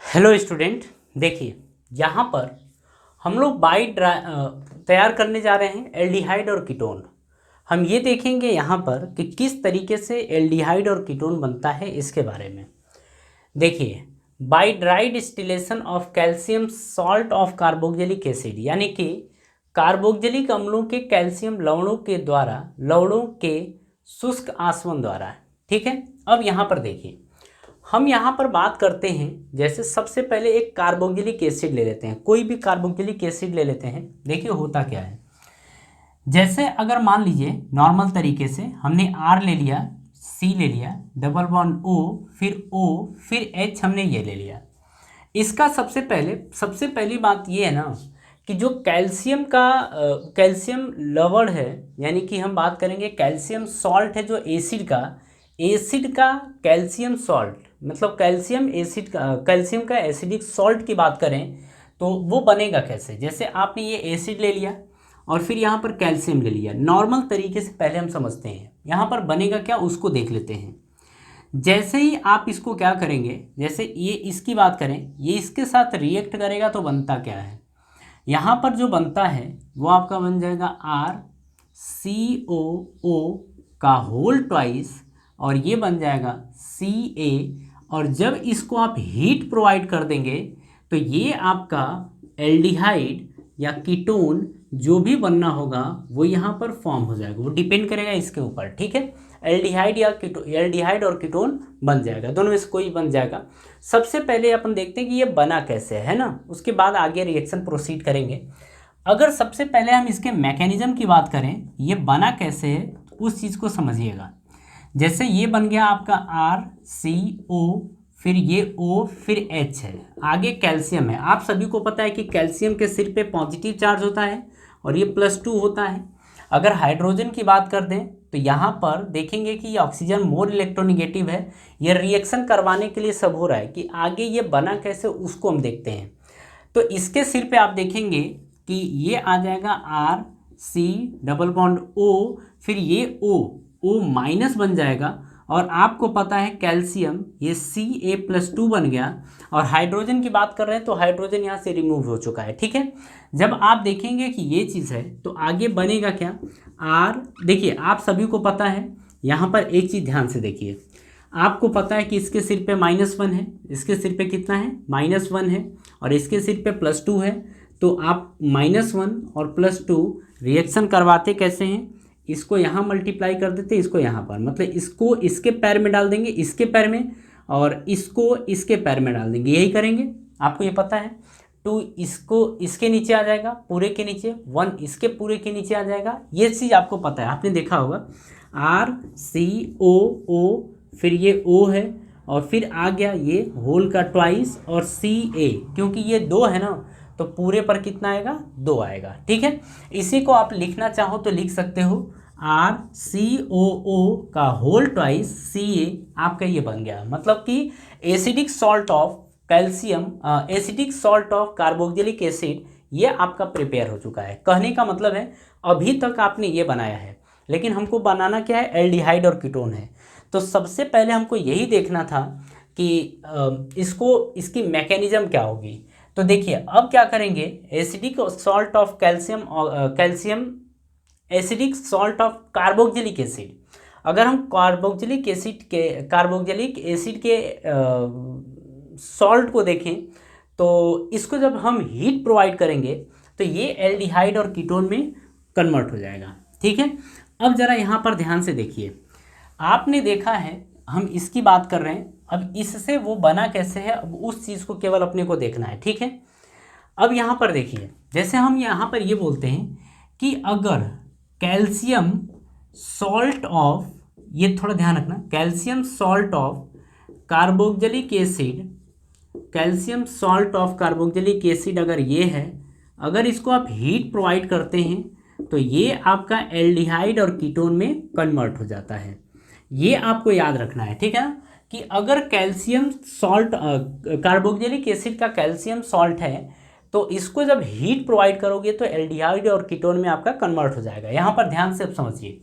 Hello student, देखिए यहाँ पर हम लोग तैयार करने जा रहे हैं एल्डिहाइड और कीटोन। हम ये देखेंगे यहाँ पर कि किस तरीके से एल्डिहाइड और कीटोन बनता है इसके बारे में। देखिए, by dry distillation of calcium salt of carboxylic acid, यानी कि कार्बोक्जिलिक अम्लों के कैल्शियम लवणों के शुष्क आसवन द्वारा। ठीक है, अब यहाँ पर देखिए, हम यहाँ पर बात करते हैं। जैसे सबसे पहले एक कार्बोक्जिलिक एसिड ले लेते हैं, कोई भी कार्बोक्जिलिक एसिड ले लेते हैं। देखिए होता क्या है, जैसे अगर मान लीजिए नॉर्मल तरीके से हमने R ले लिया, C ले लिया, डबल बॉन्ड O, फिर O, फिर H हमने ये ले लिया। इसका सबसे पहली बात ये है ना कि जो कैल्शियम लवण है, यानी कि हम बात करेंगे कैल्शियम सॉल्ट है जो एसिड का कैल्शियम सॉल्ट, मतलब कैल्शियम का एसिडिक सॉल्ट की बात करें तो वो बनेगा कैसे। जैसे आपने ये एसिड ले लिया और फिर यहाँ पर कैल्शियम ले लिया, नॉर्मल तरीके से पहले हम समझते हैं यहाँ पर बनेगा क्या उसको देख लेते हैं। जैसे ही आप इसको क्या करेंगे, जैसे ये इसकी बात करें, ये इसके साथ रिएक्ट करेगा तो बनता क्या है, यहाँ पर जो बनता है वो आपका बन जाएगा RCOO का होल ट्वाइस, और ये बन जाएगा Ca। और जब इसको आप हीट प्रोवाइड कर देंगे तो ये आपका एल्डिहाइड या कीटोन जो भी बनना होगा वो यहाँ पर फॉर्म हो जाएगा, वो डिपेंड करेगा इसके ऊपर। ठीक है, एल्डिहाइड और कीटोन बन जाएगा, दोनों में से कोई बन जाएगा। सबसे पहले अपन देखते हैं कि ये बना कैसे है ना, उसके बाद आगे रिएक्शन प्रोसीड करेंगे। अगर सबसे पहले हम इसके मैकेनिज्म की बात करें, ये बना कैसे है उस चीज़ को समझिएगा। जैसे ये बन गया आपका RCO, फिर ये O, फिर H है, आगे कैल्शियम है। आप सभी को पता है कि कैल्शियम के सिर पे पॉजिटिव चार्ज होता है और ये +2 होता है। अगर हाइड्रोजन की बात कर दें तो यहाँ पर देखेंगे कि ये ऑक्सीजन मोर इलेक्ट्रोनिगेटिव है, ये रिएक्शन करवाने के लिए सब हो रहा है कि आगे ये बना कैसे उसको हम देखते हैं। तो इसके सिर पे आप देखेंगे कि ये आ जाएगा RC डबल बॉन्ड O, फिर ये O माइनस बन जाएगा, और आपको पता है कैल्शियम ये Ca+2 बन गया, और हाइड्रोजन की बात कर रहे हैं तो हाइड्रोजन यहाँ से रिमूव हो चुका है। ठीक है, जब आप देखेंगे कि ये चीज़ है तो आगे बनेगा क्या देखिए आप सभी को पता है, यहाँ पर एक चीज़ ध्यान से देखिए, आपको पता है कि इसके सिर पे -1 है, इसके सिर पे कितना है -1 है, और इसके सिर पे +2 है। तो आप -1 और +2 रिएक्शन करवाते कैसे हैं, इसको यहाँ मल्टीप्लाई कर देते, इसको यहाँ पर, मतलब इसको इसके पैर में डाल देंगे, इसके पैर में, और इसको इसके पैर में डाल देंगे, यही करेंगे। आपको ये पता है 2 इसको इसके नीचे आ जाएगा पूरे के नीचे, 1 इसके पूरे के नीचे आ जाएगा, ये चीज़ आपको पता है, आपने देखा होगा। RCOO, फिर ये O है, और फिर आ गया ये होल का ट्वाइस और Ca, क्योंकि ये 2 है ना तो पूरे पर कितना आएगा, 2 आएगा। ठीक है, इसी को आप लिखना चाहो तो लिख सकते हो, RCOO का होल ट्वाइस Ca आपका ये बन गया, मतलब कि acidic salt of carboxylic acid ये आपका प्रिपेयर हो चुका है। कहने का मतलब है अभी तक आपने ये बनाया है, लेकिन हमको बनाना क्या है, एल्डिहाइड और कीटोन है। तो सबसे पहले हमको यही देखना था कि इसकी मैकेनिज्म क्या होगी। तो देखिए अब क्या करेंगे, acidic salt of acidic salt of carboxylic acid, अगर हम कार्बोक्जिलिक एसिड के सॉल्ट को देखें तो इसको जब हम हीट प्रोवाइड करेंगे तो ये एल्डिहाइड और कीटोन में कन्वर्ट हो जाएगा। ठीक है, अब ज़रा यहाँ पर ध्यान से देखिए, आपने देखा है हम इसकी बात कर रहे हैं, अब इससे वो बना कैसे है, अब उस चीज़ को केवल अपने को देखना है। ठीक है, अब यहाँ पर देखिए, जैसे हम यहाँ पर ये बोलते हैं कि अगर कैल्शियम सॉल्ट ऑफ, ये थोड़ा ध्यान रखना, calcium salt of carboxylic acid अगर ये है, अगर इसको आप हीट प्रोवाइड करते हैं तो ये आपका एल्डिहाइड और कीटोन में कन्वर्ट हो जाता है। ये आपको याद रखना है। ठीक है, कि अगर कैल्शियम सॉल्ट कार्बोक्जिलिक एसिड का कैल्शियम सॉल्ट है तो इसको जब हीट प्रोवाइड करोगे तो एल्डिहाइड और कीटोन में आपका कन्वर्ट हो जाएगा। यहाँ पर ध्यान से अब समझिए,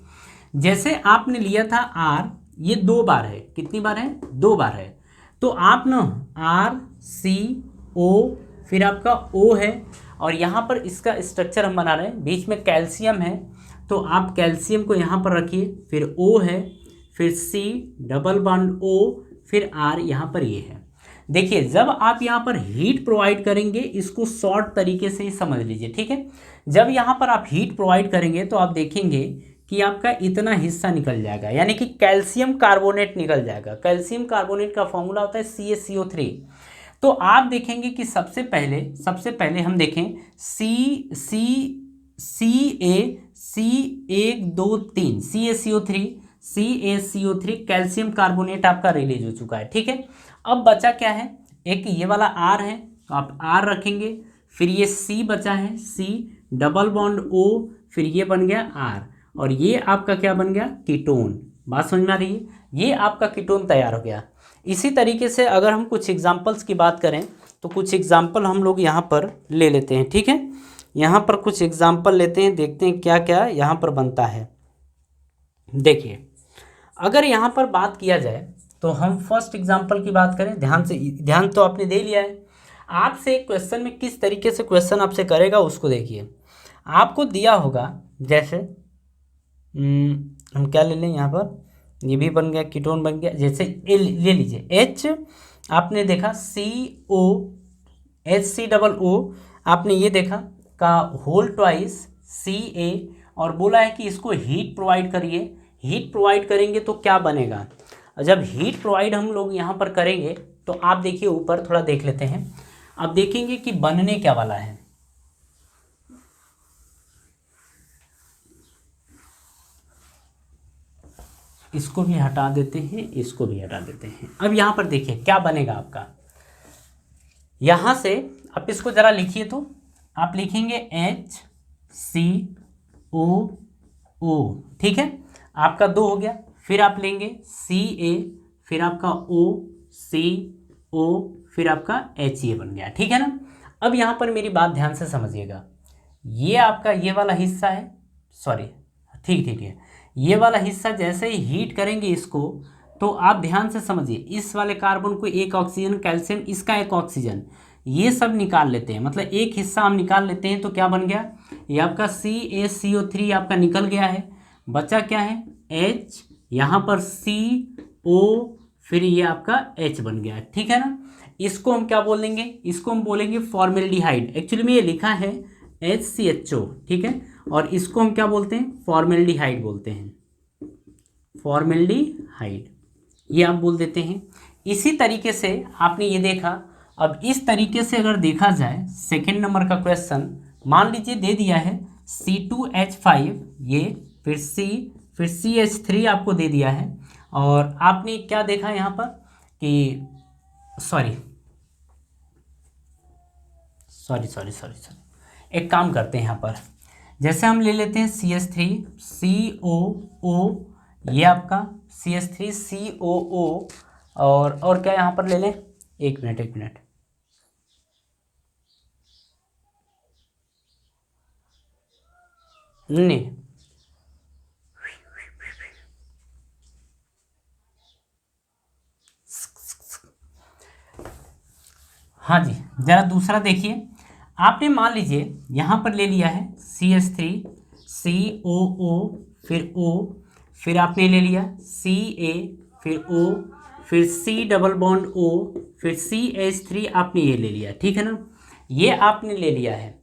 जैसे आपने लिया था R, ये 2 बार है, कितनी बार है, 2 बार है, तो आप ना RCO फिर आपका O है और यहाँ पर इसका स्ट्रक्चर हम बना रहे हैं, बीच में कैल्शियम है तो आप कैल्शियम को यहाँ पर रखिए, फिर O है, फिर C डबल बॉन्ड O, फिर R यहाँ पर ये है। देखिए जब आप यहाँ पर हीट प्रोवाइड करेंगे, इसको शॉर्ट तरीके से ही समझ लीजिए, ठीक है। जब यहाँ पर आप हीट प्रोवाइड करेंगे तो आप देखेंगे कि आपका इतना हिस्सा निकल जाएगा, यानी कि कैल्शियम कार्बोनेट निकल जाएगा। कैल्शियम कार्बोनेट का फॉर्मूला होता है CaCO3। तो आप देखेंगे कि सबसे पहले हम देखें CaCO3 कैल्शियम कार्बोनेट आपका रिलीज हो चुका है, ठीक है। अब बचा क्या है, एक ये वाला R है तो आप R रखेंगे, फिर ये C बचा है, C डबल बॉन्ड O, फिर ये बन गया R, और ये आपका क्या बन गया, कीटोन। बात समझ में आ रही है, ये आपका कीटोन तैयार हो गया। इसी तरीके से अगर हम कुछ एग्जांपल्स की बात करें तो कुछ एग्जांपल हम लोग यहाँ पर ले लेते हैं, ठीक है। यहाँ पर कुछ एग्जांपल लेते हैं, देखते हैं क्या क्या यहाँ पर बनता है। देखिए अगर यहाँ पर बात किया जाए तो हम फर्स्ट एग्जांपल की बात करें, ध्यान तो आपने दे लिया है। आपसे एक क्वेश्चन में किस तरीके से क्वेश्चन आपसे करेगा उसको देखिए। आपको दिया होगा जैसे हम क्या ले लें, यहाँ पर ये भी बन गया, कीटोन बन गया। जैसे ए ले लीजिए, H आपने देखा HC आपने ये देखा का होल ट्वाइस Ca, और बोला है कि इसको हीट प्रोवाइड करिए। हीट प्रोवाइड करेंगे तो क्या बनेगा, जब हीट प्रोवाइड हम लोग यहाँ पर करेंगे तो आप देखिए ऊपर थोड़ा देख लेते हैं। आप देखेंगे कि बनने क्या वाला है, इसको भी हटा देते हैं, इसको भी हटा देते हैं। अब यहाँ पर देखिए क्या बनेगा आपका, यहाँ से आप इसको ज़रा लिखिए तो आप लिखेंगे HCOO, ठीक है, आपका 2 हो गया। फिर आप लेंगे Ca, फिर आपका OCO, फिर आपका Ha बन गया, ठीक है ना। अब यहाँ पर मेरी बात ध्यान से समझिएगा, ये आपका ये वाला हिस्सा है, सॉरी ठीक है, ये वाला हिस्सा जैसे ही हीट करेंगे इसको तो आप ध्यान से समझिए, इस वाले कार्बन को एक ऑक्सीजन, कैल्शियम इसका एक ऑक्सीजन, ये सब निकाल लेते हैं, मतलब एक हिस्सा हम निकाल लेते हैं तो क्या बन गया, ये आपका CaCO3 आपका निकल गया है। बचा क्या है, H, यहाँ पर CO, फिर ये आपका H बन गया, ठीक है ना। इसको हम क्या बोलेंगे, इसको हम बोलेंगे फॉर्मेल्डिहाइड। एक्चुअली में ये लिखा है HCHO, ठीक है, और इसको हम क्या बोलते हैं, फॉर्मेल्डिहाइड बोलते हैं, फॉर्मेल्डिहाइड, ये आप बोल देते हैं। इसी तरीके से आपने ये देखा। अब इस तरीके से अगर देखा जाए, सेकंड नंबर का क्वेश्चन मान लीजिए दे दिया है C2H5 ये, फिर CH3 आपको दे दिया है, और आपने क्या देखा यहाँ पर कि सॉरी, एक काम करते हैं यहाँ पर, जैसे हम ले लेते हैं CH3COO, ये आपका CH3COO, और क्या यहाँ पर ले लें, एक मिनट, नहीं, हाँ जी, ज़रा दूसरा देखिए। आपने मान लीजिए यहाँ पर ले लिया है CH3COO, फिर O, फिर आपने ले लिया Ca, फिर O, फिर C डबल बॉन्ड O, फिर CH3 आपने ये ले लिया, ठीक है ना, ये आपने ले लिया है।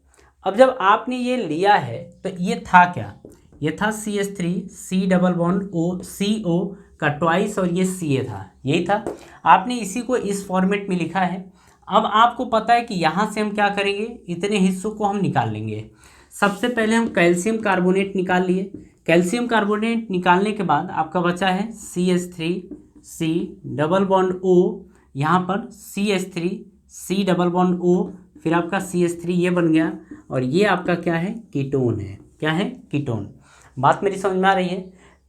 अब जब आपने ये लिया है तो ये था क्या, ये था CH3 C double bond O CO का ट्वाइस, और ये Ca था, यही था। आपने इसी को इस फॉर्मेट में लिखा है। अब आपको पता है कि यहाँ से हम क्या करेंगे, इतने हिस्सों को हम निकाल लेंगे। सबसे पहले हम कैल्शियम कार्बोनेट निकाल लिए। कैल्शियम कार्बोनेट निकालने के बाद आपका बचा है CH3C डबल बॉन्ड O, यहाँ पर CH3C डबल बॉन्ड O, फिर आपका CH3 ये बन गया, और ये आपका क्या है, कीटोन है। क्या है, कीटोन। बात मेरी समझ में आ रही है।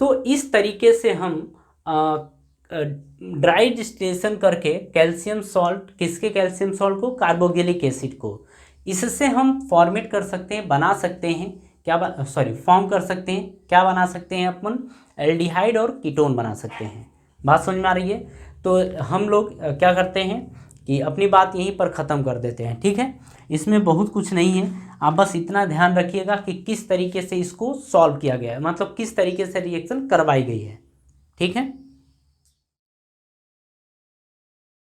तो इस तरीके से हम ड्राई डिस्टिलेशन करके कैल्शियम सॉल्ट, किसके कैल्शियम सॉल्ट को, कार्बोक्सिलिक एसिड को, इससे हम फॉर्मेट कर सकते हैं, बना सकते हैं फॉर्म कर सकते हैं, क्या बना सकते हैं अपन, एल्डिहाइड और कीटोन बना सकते हैं। बात समझ में आ रही है। तो हम लोग क्या करते हैं कि अपनी बात यहीं पर ख़त्म कर देते हैं। ठीक है, इसमें बहुत कुछ नहीं है, आप बस इतना ध्यान रखिएगा कि किस तरीके से इसको सॉल्व किया गया है, मतलब किस तरीके से रिएक्शन करवाई गई है। ठीक है।